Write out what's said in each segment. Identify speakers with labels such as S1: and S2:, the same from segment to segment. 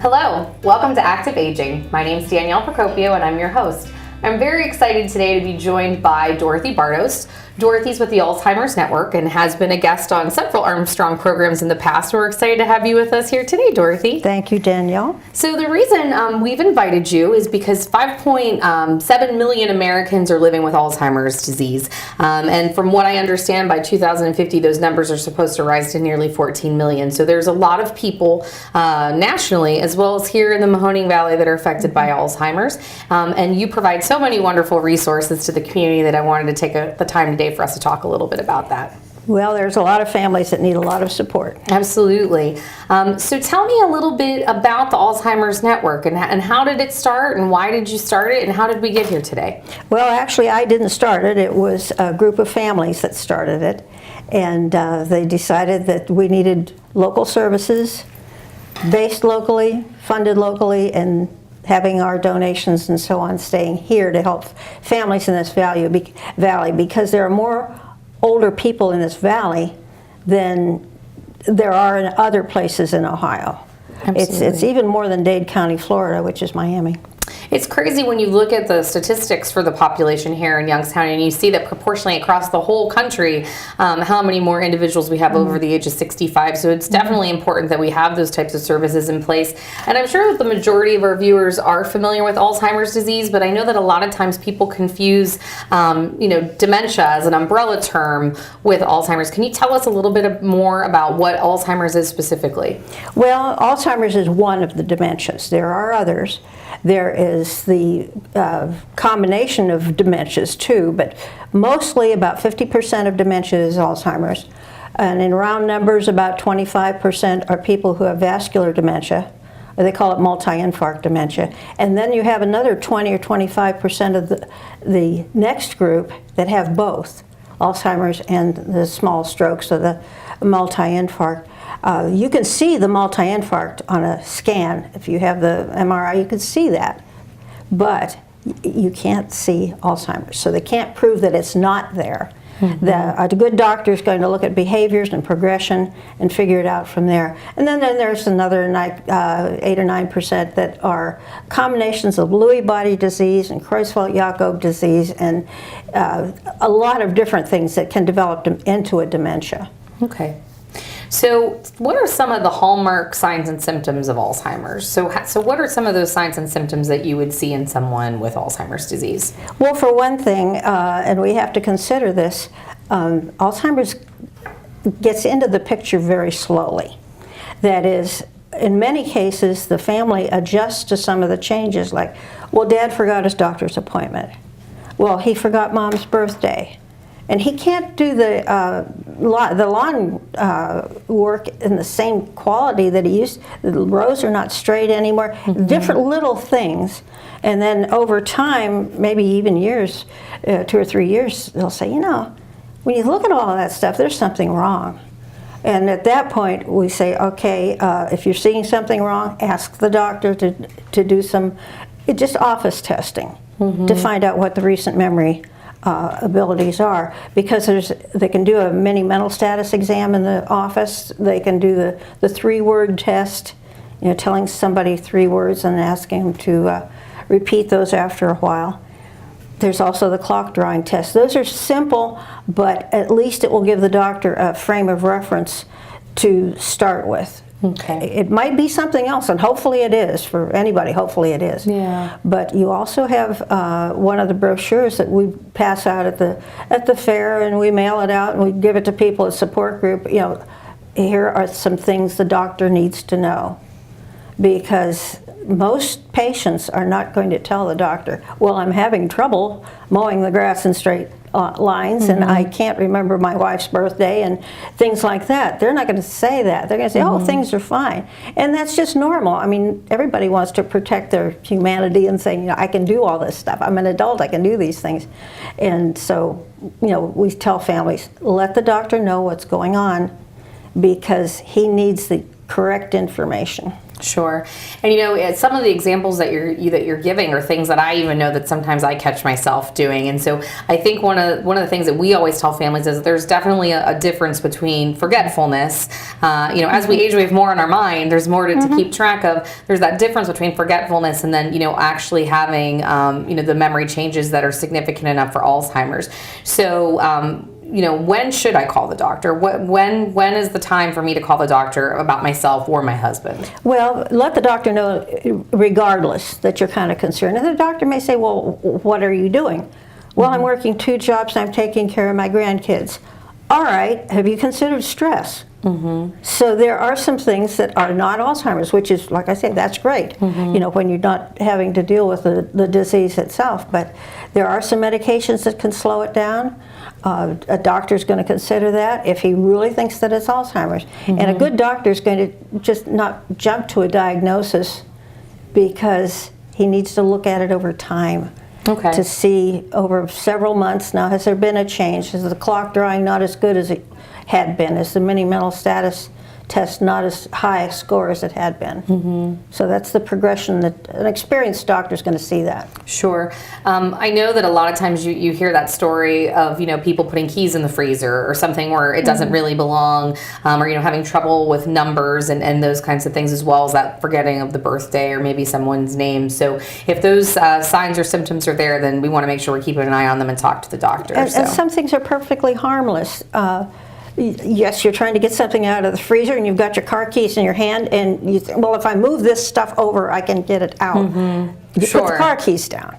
S1: Hello, welcome to Active Aging. My name is Danielle Procopio and I'm your host. I'm very excited today to be joined by Dorothy Barto. Dorothy's with the Alzheimer Network and has been a guest on several Armstrong programs in the past. We're excited to have you with us here today, Dorothy.
S2: Thank you, Danielle.
S1: So the reason we've invited you is because 5.7 million Americans are living with Alzheimer's disease. And from what I understand, by 2050, those numbers are supposed to rise to nearly 14 million. So there's a lot of people nationally, as well as here in the Mahoning Valley, that are affected by Alzheimer's. And you provide so many wonderful resources to the community that I wanted to take the time today for us to talk a little bit about that.
S2: Well, there's a lot of families that need a lot of support.
S1: Absolutely. So tell me a little bit about the Alzheimer's Network and how did it start and why did you start it and how did we get here today?
S2: Well, actually, I didn't start it. It was a group of families that started it. And they decided that we needed local services, based locally, funded locally, and having our donations and so on staying here to help families in this valley because there are more older people in this valley than there are in other places in Ohio. It's even more than Dade County, Florida, which is Miami.
S1: It's crazy when you look at the statistics for the population here in Youngstown and you see that proportionally across the whole country how many more individuals we have over the age of 65. So it's definitely important that we have those types of services in place. And I'm sure that the majority of our viewers are familiar with Alzheimer's disease, but I know that a lot of times people confuse dementia as an umbrella term with Alzheimer's. Can you tell us a little bit more about what Alzheimer's is specifically?
S2: Well, Alzheimer's is one of the dementias. There are others. There is the combination of dementias too, but mostly about 50% of dementia is Alzheimer's. And in round numbers, about 25% are people who have vascular dementia, or they call it multi-infarct dementia. And then you have another 20 or 25% of the next group that have both Alzheimer's and the small strokes, or the multi-infarct. You can see the multi-infarct on a scan. If you have the MRI, you can see that. But you can't see Alzheimer's. So they can't prove that it's not there. A good doctor is going to look at behaviors and progression and figure it out from there. And then there's another 8 or 9% that are combinations of Lewy body disease and Creutzfeldt-Jakob disease and a lot of different things that can develop into a dementia.
S1: Okay. So what are some of the hallmark signs and symptoms of Alzheimer's? So what are some of those signs and symptoms that you would see in someone with Alzheimer's disease?
S2: Well, for one thing, and we have to consider this, Alzheimer's gets into the picture very slowly. That is, in many cases, the family adjusts to some of the changes, like, well, Dad forgot his doctor's appointment. Well, he forgot Mom's birthday. And he can't do the lawn work in the same quality that he used. The rows are not straight anymore. Different little things. And then over time, maybe even years, 2 or 3 years, they'll say, when you look at all of that stuff, there's something wrong. And at that point, we say, okay, if you're seeing something wrong, ask the doctor to do some just office testing to find out what the recent memory abilities are, because they can do a mini mental status exam in the office. They can do the 3-word test, telling somebody 3 words and asking them to repeat those after a while. There's also the clock drawing test. Those are simple, but at least it will give the doctor a frame of reference to start with.
S1: Okay.
S2: It might be something else, and hopefully it is for anybody. Hopefully it is.
S1: Yeah.
S2: But you also have one of the brochures that we pass out at the fair, and we mail it out, and we give it to people as support group. Here are some things the doctor needs to know, because most patients are not going to tell the doctor, well, I'm having trouble mowing the grass in straight lines, and I can't remember my wife's birthday and things like that. They're not going to say that. They're going to say, oh, things are fine. And that's just normal. I mean, everybody wants to protect their humanity and say, I can do all this stuff. I'm an adult. I can do these things. And so, we tell families, let the doctor know what's going on, because he needs the correct information.
S1: Sure. And some of the examples that you're giving are things that I even know that sometimes I catch myself doing. And so I think one of the things that we always tell families is there's definitely a difference between forgetfulness. As we age, we have more on our mind. There's more to keep track of. There's that difference between forgetfulness and then actually having the memory changes that are significant enough for Alzheimer's. So when should I call the doctor? When is the time for me to call the doctor about myself or my husband?
S2: Well, let the doctor know regardless that you're kind of concerned. And the doctor may say, well, what are you doing? Well, I'm working 2 jobs and I'm taking care of my grandkids. All right, have you considered stress? So there are some things that are not Alzheimer's, which is, like I say, that's great, when you're not having to deal with the disease itself. But there are some medications that can slow it down. A doctor's going to consider that if he really thinks that it's Alzheimer's. And a good doctor is going to just not jump to a diagnosis because he needs to look at it over time.
S1: Okay.
S2: To see over several months now, has there been a change? Is the clock drawing not as good as it had been? Is the mini mental status test not as high a score as it had been? So that's the progression that an experienced doctor is going to see that.
S1: Sure. I know that a lot of times you hear that story of people putting keys in the freezer or something where it doesn't really belong, or having trouble with numbers and those kinds of things, as well as that forgetting of the birthday or maybe someone's name. So if those signs or symptoms are there, then we want to make sure we're keeping an eye on them and talk to the doctor.
S2: And some things are perfectly harmless. Yes, you're trying to get something out of the freezer and you've got your car keys in your hand and you think, well, if I move this stuff over, I can get it out. You put the car keys down.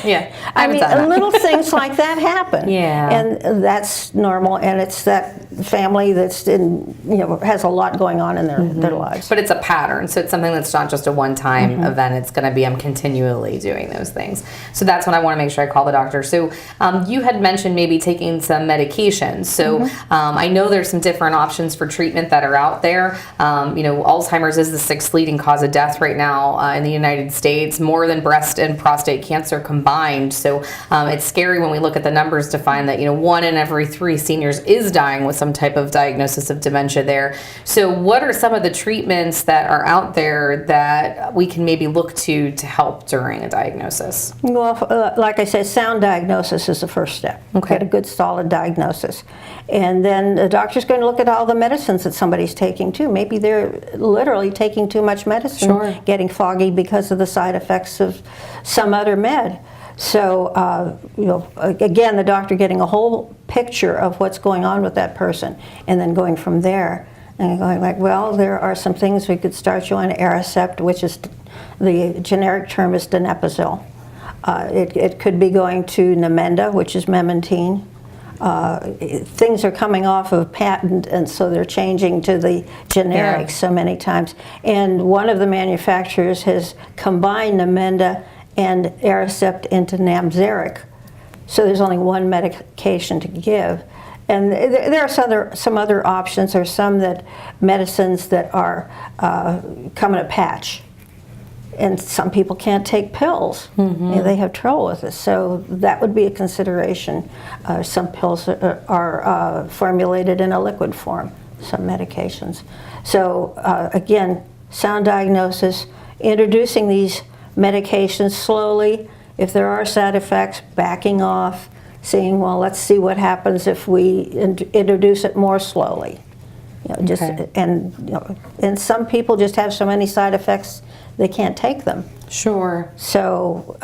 S1: Yeah,
S2: I mean, little things like that happen.
S1: Yeah.
S2: And that's normal, and it's that family that's has a lot going on in their lives.
S1: But it's a pattern, so it's something that's not just a one-time event. It's going to be, I'm continually doing those things. So that's when I want to make sure I call the doctor. So you had mentioned maybe taking some medications. So I know there's some different options for treatment that are out there. Alzheimer's is the 6th leading cause of death right now in the United States, more than breast and prostate cancer combined. So it's scary when we look at the numbers to find that 1 in every 3 seniors is dying with some type of diagnosis of dementia there. So what are some of the treatments that are out there that we can maybe look to help during a diagnosis?
S2: Well, like I said, sound diagnosis is the first step.
S1: Okay.
S2: Get a good solid diagnosis. And then the doctor's going to look at all the medicines that somebody's taking too. Maybe they're literally taking too much medicine, getting foggy because of the side effects of some other med. So, again, the doctor getting a whole picture of what's going on with that person and then going from there and going like, well, there are some things we could start you on Aricept, which is the generic term is donepezil. It could be going to Namenda, which is memantine. Things are coming off of patent, and so they're changing to the generics so many times. And one of the manufacturers has combined Namenda and Aricept into Namzaric. So there's only one medication to give. And there are some other options. There's some medicines that are come in a patch. And some people can't take pills. They have trouble with it. So that would be a consideration. Some pills are formulated in a liquid form, some medications. So again, sound diagnosis, introducing these medications slowly. If there are side effects, backing off, saying, well, let's see what happens if we introduce it more slowly. And some people just have so many side effects they can't take them.
S1: Sure.
S2: So,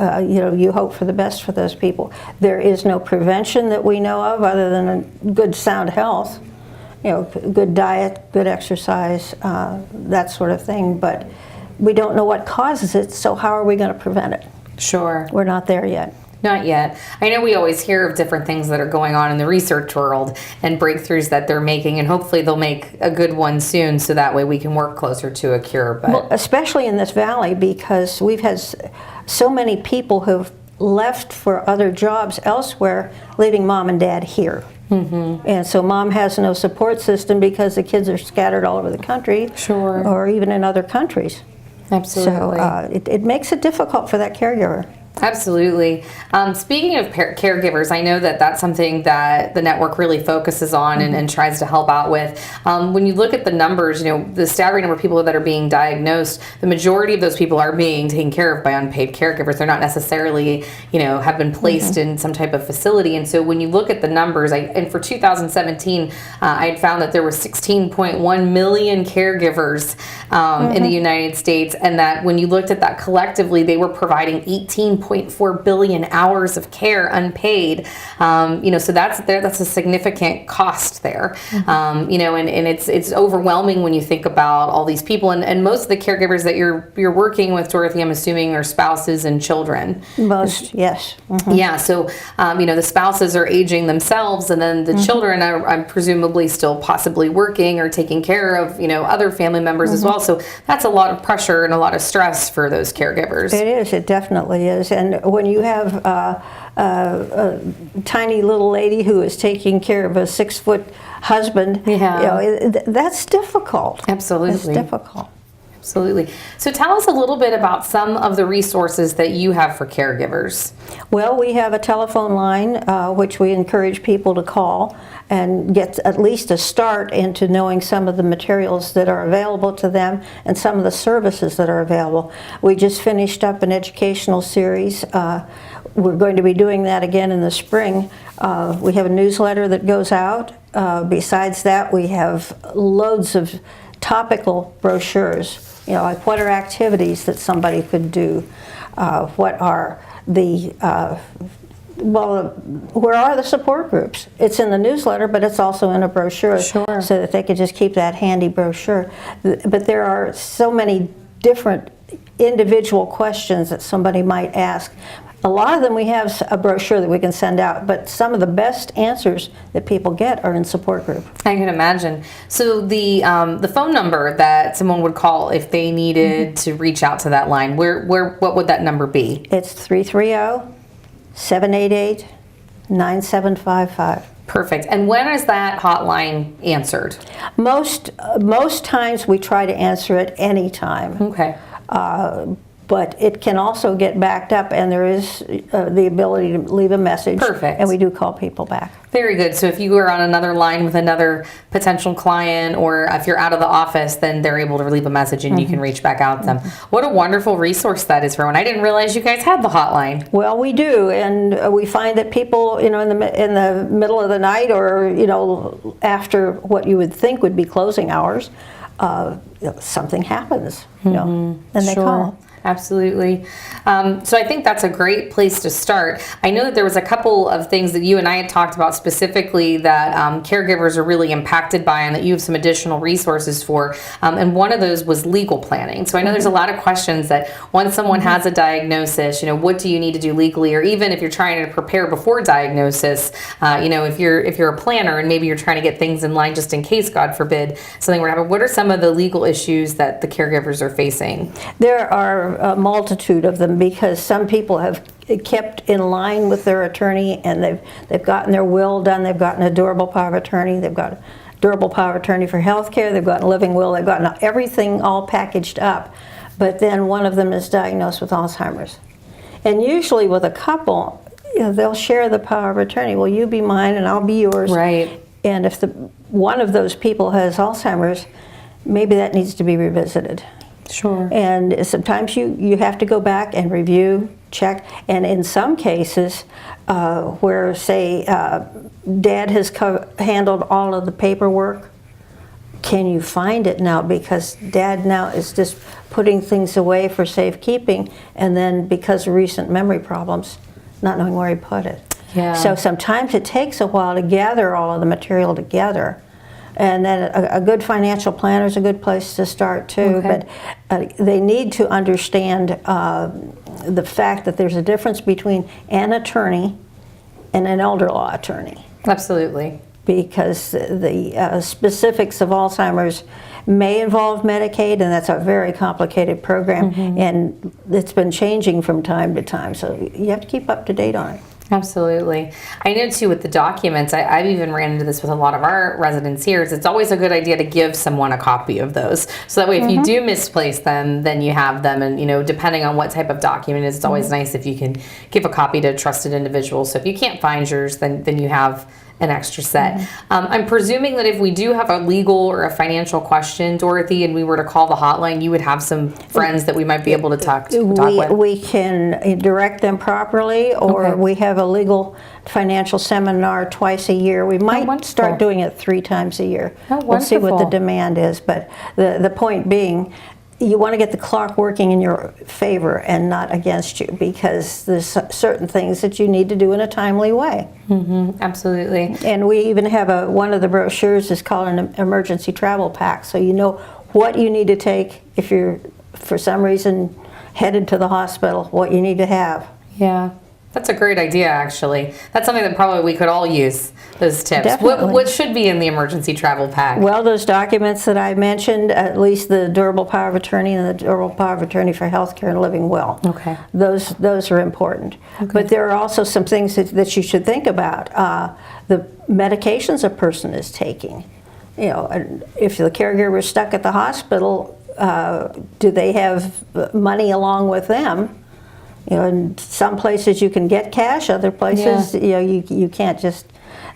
S2: you hope for the best for those people. There is no prevention that we know of other than a good sound health, good diet, good exercise, that sort of thing. But we don't know what causes it, so how are we going to prevent it?
S1: Sure.
S2: We're not there yet.
S1: Not yet. I know we always hear of different things that are going on in the research world and breakthroughs that they're making, and hopefully they'll make a good one soon so that way we can work closer to a cure. But
S2: well, especially in this valley, because we've had so many people who've left for other jobs elsewhere, leaving mom and dad here. And so mom has no support system because the kids are scattered all over the country,
S1: Sure.
S2: or even in other countries.
S1: Absolutely.
S2: So it makes it difficult for that caregiver.
S1: Absolutely. Speaking of caregivers, I know that that's something that the network really focuses on and tries to help out with. When you look at the numbers, the staggering number of people that are being diagnosed, the majority of those people are being taken care of by unpaid caregivers. They're not necessarily, have been placed in some type of facility. And so when you look at the numbers, and for 2017, I had found that there were 16.1 million caregivers in the United States, and that when you looked at that collectively, they were providing 18.4 billion hours of care unpaid. So that's a significant cost there. And it's overwhelming when you think about all these people, and most of the caregivers that you're working with, Dorothy, I'm assuming, are spouses and children.
S2: Most, yes.
S1: Yeah, so the spouses are aging themselves, and then the children are presumably still possibly working or taking care of other family members as well. So that's a lot of pressure and a lot of stress for those caregivers.
S2: It is. It definitely is. And when you have a tiny little lady who is taking care of a 6-foot husband, that's difficult.
S1: Absolutely,
S2: it's difficult.
S1: Absolutely. So tell us a little bit about some of the resources that you have for caregivers.
S2: Well, we have a telephone line which we encourage people to call and get at least a start into knowing some of the materials that are available to them and some of the services that are available. We just finished up an educational series. We're going to be doing that again in the spring. We have a newsletter that goes out. Besides that, we have loads of topical brochures. Like what are activities that somebody could do? What are the where are the support groups? It's in the newsletter, but it's also in a brochure,
S1: Sure.
S2: so that they could just keep that handy brochure. But there are so many different individual questions that somebody might ask. A lot of them we have a brochure that we can send out, but some of the best answers that people get are in support group.
S1: I can imagine. So the phone number that someone would call if they needed to reach out to that line, what would that number be?
S2: It's 330-788-9755.
S1: Perfect. And when is that hotline answered?
S2: Most times we try to answer it any time.
S1: Okay.
S2: But it can also get backed up, and there is the ability to leave a message.
S1: Perfect.
S2: And we do call people back.
S1: Very good. So if you are on another line with another potential client, or if you're out of the office, then they're able to leave a message and you can reach back out to them. What a wonderful resource that is for one. I didn't realize you guys had the hotline.
S2: Well, we do, and we find that people, in the middle of the night, or after what you would think would be closing hours, something happens, and they call.
S1: Absolutely. So I think that's a great place to start. I know that there was a couple of things that you and I had talked about specifically that caregivers are really impacted by and that you have some additional resources for. And one of those was legal planning. So I know there's a lot of questions that once someone has a diagnosis, what do you need to do legally? Or even if you're trying to prepare before diagnosis, if you're a planner and maybe you're trying to get things in line just in case, God forbid, something were to happen, what are some of the legal issues that the caregivers are facing?
S2: There are a multitude of them, because some people have kept in line with their attorney, and they've gotten their will done, they've gotten a durable power of attorney, they've got a durable power of attorney for health care, they've gotten a living will, they've gotten everything all packaged up, but then one of them is diagnosed with Alzheimer's. And usually with a couple, they'll share the power of attorney. Well, you be mine and I'll be yours.
S1: Right.
S2: And if one of those people has Alzheimer's, maybe that needs to be revisited.
S1: Sure.
S2: And sometimes you have to go back and review, check, and in some cases where, say, Dad has handled all of the paperwork, can you find it now? Because Dad now is just putting things away for safekeeping, and then because of recent memory problems, not knowing where he put it.
S1: Yeah.
S2: So sometimes it takes a while to gather all of the material together. And then a good financial planner is a good place to start too.
S1: Okay.
S2: But they need to understand the fact that there's a difference between an attorney and an elder law attorney.
S1: Absolutely.
S2: Because the specifics of Alzheimer's may involve Medicaid, and that's a very complicated program, and it's been changing from time to time, so you have to keep up to date on it.
S1: Absolutely. I know too with the documents, I've even ran into this with a lot of our residents here, is it's always a good idea to give someone a copy of those. So that way if you do misplace them, then you have them. And, you know, depending on what type of document it is, it's always nice if you can give a copy to a trusted individual. So if you can't find yours, then you have an extra set. I'm presuming that if we do have a legal or a financial question, Dorothy, and we were to call the hotline, you would have some friends that we might be able to talk with.
S2: We can direct them properly, or we have a legal financial seminar twice a year. We might start doing it 3 times a year. We'll see what the demand is, but the point being, you want to get the clock working in your favor and not against you, because there's certain things that you need to do in a timely way.
S1: Absolutely.
S2: And we even have one of the brochures is called an emergency travel pack, so you know what you need to take if you're for some reason headed to the hospital, what you need to have.
S1: Yeah. That's a great idea, actually. That's something that probably we could all use, those tips.
S2: Definitely.
S1: What should be in the emergency travel pack?
S2: Well, those documents that I mentioned, at least the durable power of attorney and the durable power of attorney for healthcare and living will.
S1: Okay.
S2: Those are important. But there are also some things that you should think about. The medications a person is taking. You know, if the caregiver is stuck at the hospital, do they have money along with them? You know, in some places you can get cash, other places you know you can't just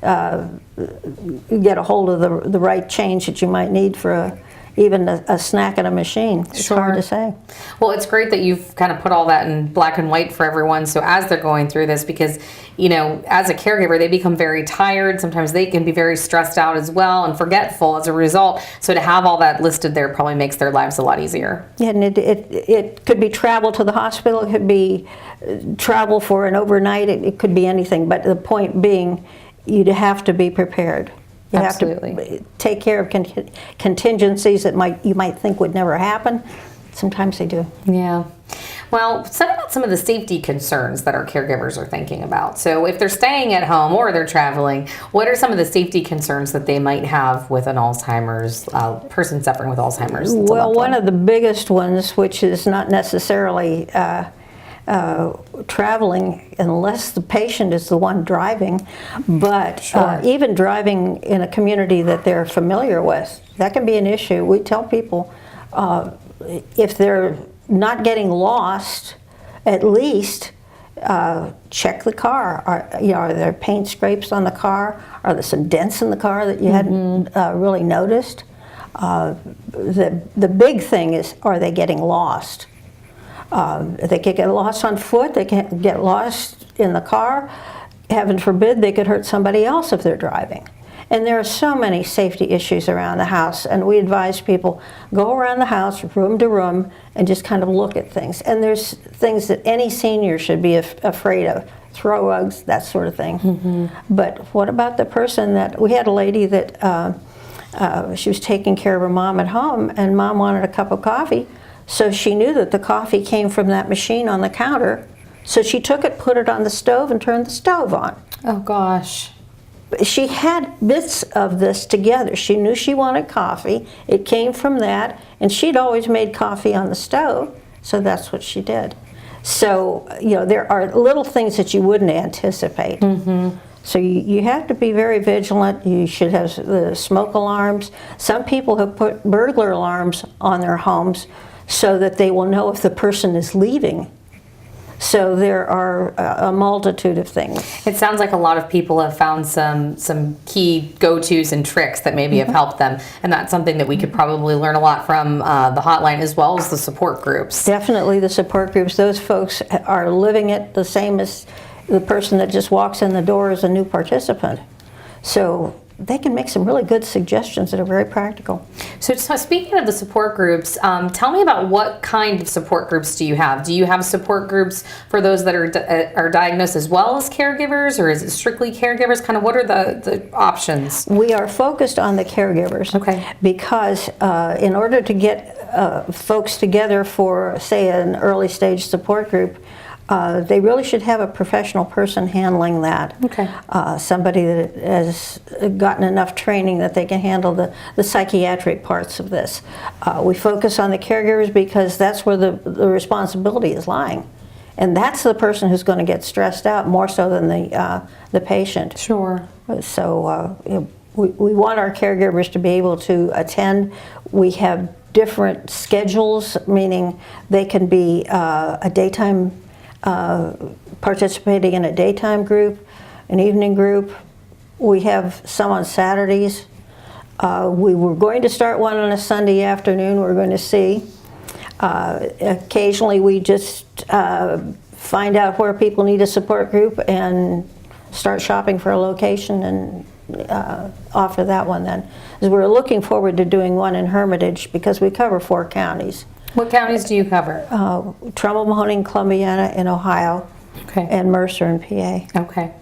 S2: get a hold of the right change that you might need for even a snack at a machine. It's hard to say.
S1: Well, it's great that you've kind of put all that in black and white for everyone. So as they're going through this, because, you know, as a caregiver, they become very tired. Sometimes they can be very stressed out as well and forgetful as a result. So to have all that listed there probably makes their lives a lot easier.
S2: Yeah, and it could be travel to the hospital. It could be travel for an overnight. It could be anything. But the point being, you'd have to be prepared. You
S1: Absolutely.
S2: have to take care of contingencies that you might think would never happen. Sometimes they do.
S1: Yeah. Well, what about some of the safety concerns that our caregivers are thinking about? So if they're staying at home or they're traveling, what are some of the safety concerns that they might have with an Alzheimer's, person suffering with Alzheimer's?
S2: Well, one of the biggest ones, which is not necessarily traveling unless the patient is the one driving, but even driving in a community that they're familiar with, that can be an issue. We tell people if they're not getting lost, at least check the car. Are there paint scrapes on the car? Are there some dents in the car that you hadn't really noticed? The big thing is, are they getting lost? They could get lost on foot, they can get lost in the car. Heaven forbid they could hurt somebody else if they're driving. And there are so many safety issues around the house, and we advise people, go around the house, room to room, and just kind of look at things. And there's things that any senior should be afraid of. Throw rugs, that sort of thing. But what about the person we had a lady that she was taking care of her mom at home, and mom wanted a cup of coffee. So she knew that the coffee came from that machine on the counter. So she took it, put it on the stove, and turned the stove on.
S1: Oh, gosh.
S2: She had bits of this together. She knew she wanted coffee. It came from that. And she'd always made coffee on the stove. So that's what she did. So, you know, there are little things that you wouldn't anticipate. So you have to be very vigilant. You should have the smoke alarms. Some people have put burglar alarms on their homes so that they will know if the person is leaving. So there are a multitude of things.
S1: It sounds like a lot of people have found some key go-tos and tricks that maybe have helped them, and that's something that we could probably learn a lot from the hotline as well as the support groups.
S2: Definitely the support groups. Those folks are living it the same as the person that just walks in the door as a new participant. So they can make some really good suggestions that are very practical.
S1: So speaking of the support groups, tell me about what kind of support groups do you have? Do you have support groups for those that are diagnosed as well as caregivers, or is it strictly caregivers? Kind of what are the options?
S2: We are focused on the caregivers.
S1: Okay.
S2: Because in order to get folks together for, say, an early stage support group, they really should have a professional person handling that.
S1: Okay.
S2: Somebody that has gotten enough training that they can handle the psychiatric parts of this. We focus on the caregivers because that's where the responsibility is lying. And that's the person who's going to get stressed out more so than the patient.
S1: Sure.
S2: So we want our caregivers to be able to attend. We have different schedules, meaning they can be a daytime, participating in a daytime group, an evening group. We have some on Saturdays. We were going to start one on a Sunday afternoon. We're going to see. Occasionally we just find out where people need a support group and start shopping for a location and offer that one then. As we're looking forward to doing one in Hermitage because we cover 4 counties.
S1: What counties do you cover?
S2: Trumbull, Mahoning, Columbiana in Ohio,
S1: Okay.
S2: and Mercer in PA.
S1: Okay.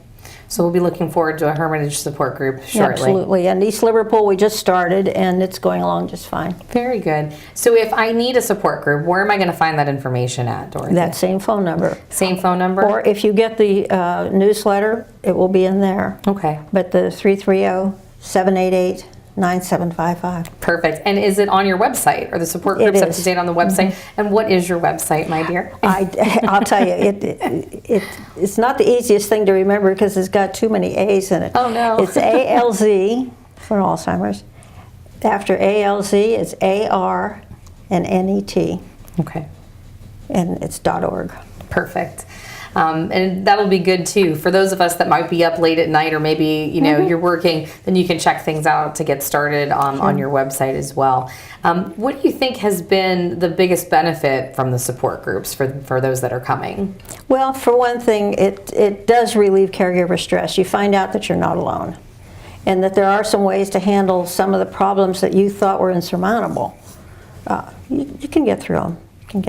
S1: So we'll be looking forward to a Hermitage support group shortly.
S2: Absolutely. And East Liverpool, we just started, and it's going along just fine.
S1: Very good. So if I need a support group, where am I going to find that information at, Dorothy?
S2: That same phone number.
S1: Same phone number?
S2: Or if you get the newsletter, it will be in there.
S1: Okay.
S2: But the 330-788-9755.
S1: Perfect. And is it on your website? Are the support
S2: It
S1: groups up
S2: is.
S1: to date on the website? And what is your website, my dear?
S2: I'll tell you, it's not the easiest thing to remember because it's got too many A's in it.
S1: Oh, no.
S2: It's ALZ for Alzheimer's. After ALZ, it's AR and NET,
S1: Okay.
S2: and it's .org.
S1: Perfect. And that'll be good too for those of us that might be up late at night, or maybe you're working. Then you can check things out to get started on your website as well. What do you think has been the biggest benefit from the support groups for those that are coming?
S2: Well, for one thing, it does relieve caregiver stress. You find out that you're not alone, and that there are some ways to handle some of the problems that you thought were insurmountable. You can get through them.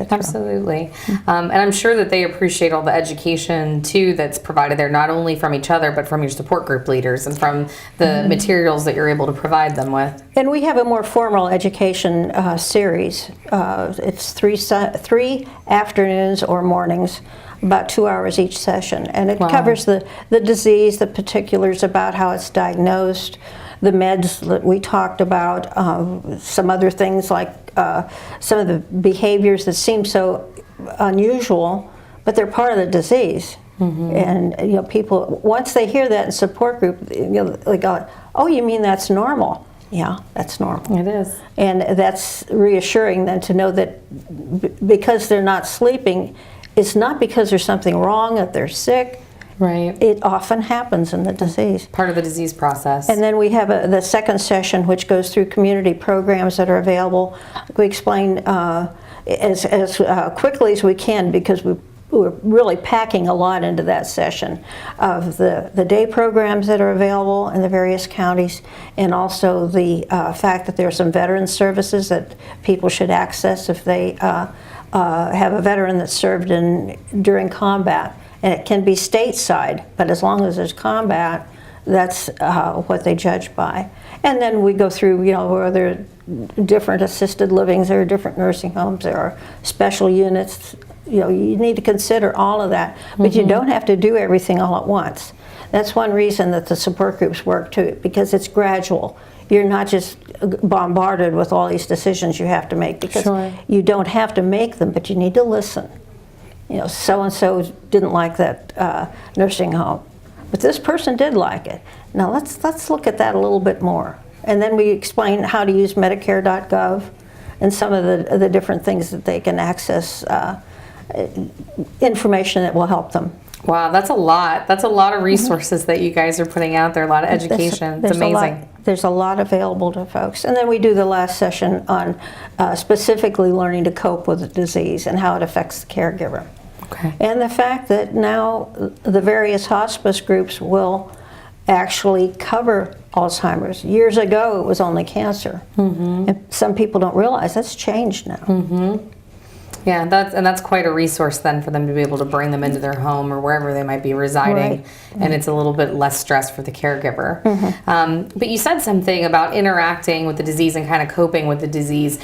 S1: Absolutely. And I'm sure that they appreciate all the education too that's provided there, not only from each other, but from your support group leaders and from the materials that you're able to provide them with.
S2: And we have a more formal education series. It's three afternoons or mornings, about 2 hours each session. And it covers the disease, the particulars about how it's diagnosed, the meds that we talked about, some other things like some of the behaviors that seem so unusual, but they're part of the disease. And people, once they hear that in support group, they go, "Oh, you mean that's normal?" Yeah, that's normal.
S1: It is.
S2: And that's reassuring then to know that because they're not sleeping, it's not because there's something wrong, that they're sick.
S1: Right.
S2: It often happens in the disease.
S1: Part of the disease process.
S2: And then we have the second session, which goes through community programs that are available. We explain as quickly as we can, because we're really packing a lot into that session of the day programs that are available in the various counties, and also the fact that there are some veteran services that people should access if they have a veteran that served during combat. And it can be stateside, but as long as there's combat, that's what they judge by. And then we go through, where there are different assisted livings, there are different nursing homes, there are special units. You need to consider all of that, but you don't have to do everything all at once. That's one reason that the support groups work too, because it's gradual. You're not just bombarded with all these decisions you have to make, because you don't have to make them, but you need to listen. So-and-so didn't like that nursing home, but this person did like it. Now let's look at that a little bit more. And then we explain how to use Medicare.gov and some of the different things that they can access, information that will help them.
S1: Wow, that's a lot. That's a lot of resources that you guys are putting out there, a lot of education. It's amazing.
S2: There's a lot available to folks. And then we do the last session on specifically learning to cope with the disease and how it affects the caregiver.
S1: Okay.
S2: And the fact that now the various hospice groups will actually cover Alzheimer's. Years ago, it was only cancer. And some people don't realize that's changed now.
S1: Yeah, that's quite a resource then for them to be able to bring them into their home or wherever they might be residing, and it's a little bit less stress for the caregiver. But you said something about interacting with the disease and kind of coping with the disease.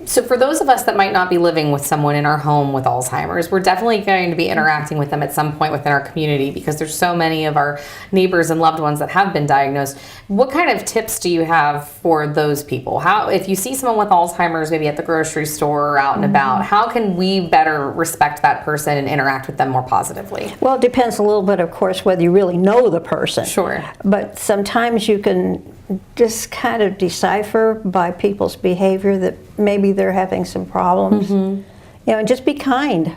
S1: So for those of us that might not be living with someone in our home with Alzheimer's, we're definitely going to be interacting with them at some point within our community, because there's so many of our neighbors and loved ones that have been diagnosed. What kind of tips do you have for those people? How, if you see someone with Alzheimer's maybe at the grocery store or out and about, how can can we better respect that person and interact with them more positively?
S2: Well, it depends a little bit, of course, whether you really know the person.
S1: Sure.
S2: But sometimes you can just kind of decipher by people's behavior that maybe they're having some problems. You know, and just be kind.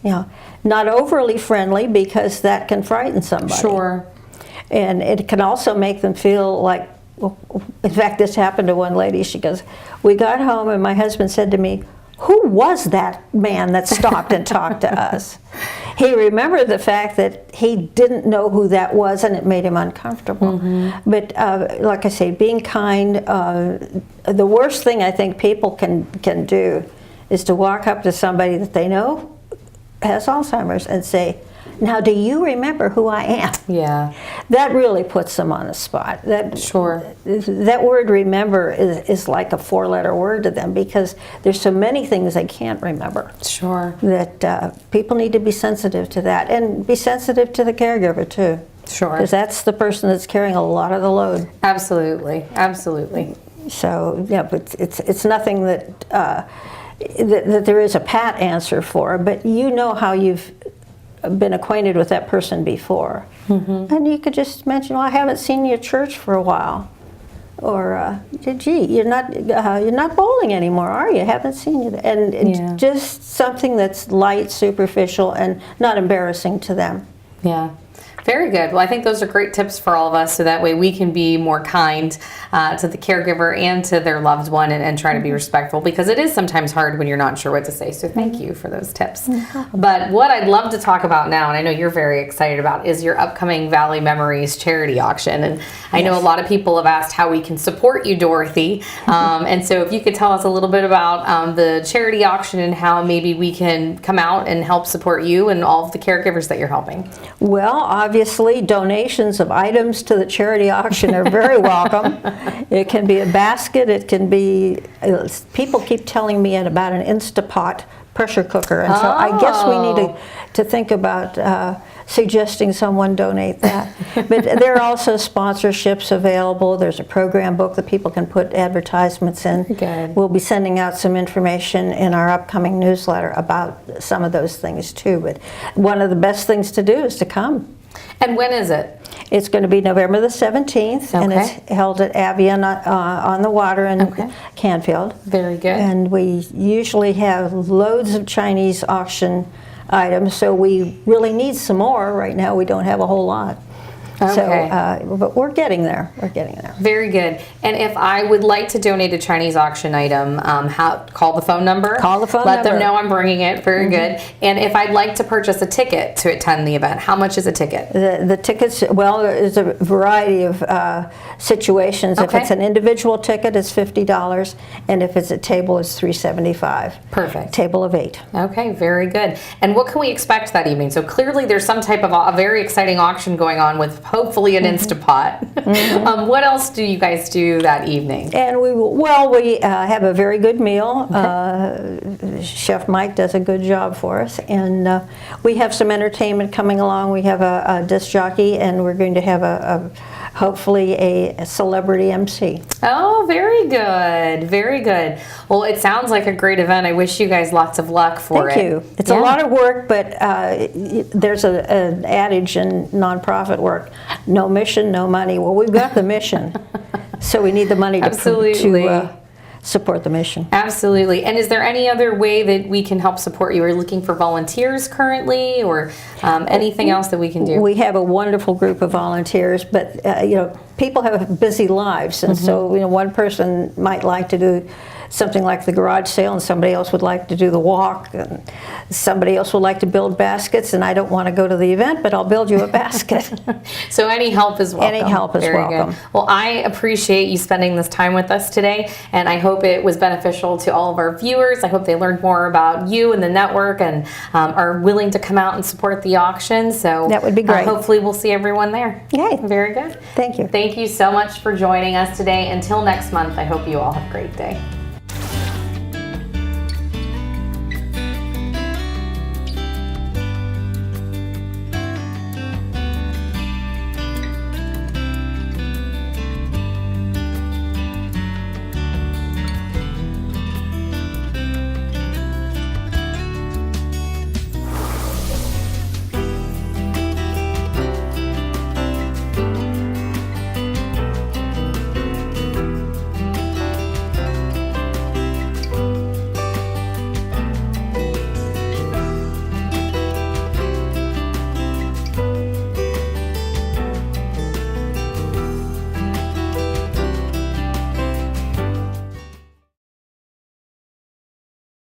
S2: You know, not overly friendly, because that can frighten somebody.
S1: Sure.
S2: And it can also make them feel like, in fact, this happened to one lady. She goes, we got home and my husband said to me, who was that man that stopped and talked to us? He remembered the fact that he didn't know who that was, and it made him uncomfortable. But like I say, being kind, the worst thing I think people can do is to walk up to somebody that they know has Alzheimer's and say, now, do you remember who I am?
S1: Yeah.
S2: That really puts them on the spot. That word remember is like a 4-letter word to them, because there's so many things they can't remember.
S1: Sure.
S2: That people need to be sensitive to that, and be sensitive to the caregiver too.
S1: Sure.
S2: Because that's the person that's carrying a lot of the load.
S1: Absolutely. Absolutely.
S2: So, yeah, but it's nothing that, that there is a pat answer for, but you know how you've been acquainted with that person before. And you could just mention, well, I haven't seen you at church for a while. Or, gee, you're not bowling anymore, are you? Haven't seen you. And just something that's light, superficial, and not embarrassing to them.
S1: Yeah. Very good. Well, I think those are great tips for all of us, so that way we can be more kind to the caregiver and to their loved one, and try to be respectful, because it is sometimes hard when you're not sure what to say. So thank you for those tips. But what I'd love to talk about now, and I know you're very excited about, is your upcoming Valley Memories charity auction. And I know a lot of people have asked how we can support you, Dorothy. And so if you could tell us a little bit about the charity auction and how maybe we can come out and help support you and all of the caregivers that you're helping.
S2: Well, obviously, donations of items to the charity auction are very welcome. It can be a basket. It can be, people keep telling me about an Instapot pressure cooker, and so I guess we need to think about suggesting someone donate that. But there are also sponsorships available. There's a program book that people can put advertisements in.
S1: Good.
S2: We'll be sending out some information in our upcoming newsletter about some of those things too. But one of the best things to do is to come.
S1: And when is it?
S2: It's going to be November the 17th, and it's held at Avian on the water in Canfield.
S1: Very good.
S2: And we usually have loads of Chinese auction items, so we really need some more. Right now we don't have a whole lot. So, but we're getting there. We're getting there.
S1: Very good. And if I would like to donate a Chinese auction item, call the phone number.
S2: Call the phone
S1: number. Let
S2: number.
S1: them know I'm bringing it. Very good. And if I'd like to purchase a ticket to attend the event, how much is a ticket?
S2: The tickets, well, there's a variety of situations. If it's an individual ticket, it's $50, and if it's a table, it's $375.
S1: Perfect.
S2: Table of 8.
S1: Okay, very good. And what can we expect that evening? So clearly there's some type of a very exciting auction going on with hopefully an Instapot. What else do you guys do that evening?
S2: And we have a very good meal. Chef Mike does a good job for us, and we have some entertainment coming along. We have a disc jockey, and we're going to have hopefully a celebrity MC.
S1: Oh, very good. Very good. Well, it sounds like a great event. I wish you guys lots of luck for it.
S2: Thank you. It's a lot of work, but there's an adage in nonprofit work, no mission, no money. Well, we've got the mission, so we need the money to support the mission.
S1: Absolutely. And is there any other way that we can help support you? Are you looking for volunteers currently, or anything else that we can do?
S2: We have a wonderful group of volunteers, but people have busy lives, and so one person might like to do something like the garage sale, and somebody else would like to do the walk, and somebody else would like to build baskets, and I don't want to go to the event, but I'll build you a basket.
S1: So any help is welcome.
S2: Any help is welcome.
S1: Good. Well, I appreciate you spending this time with us today, and I hope it was beneficial to all of our viewers. I hope they learned more about you and the network, and are willing to come out and support the auction. So
S2: that would be great.
S1: Hopefully we'll see everyone there.
S2: Yay.
S1: Very good.
S2: Thank you.
S1: Thank you so much for joining us today. Until next month, I hope you all have a great day.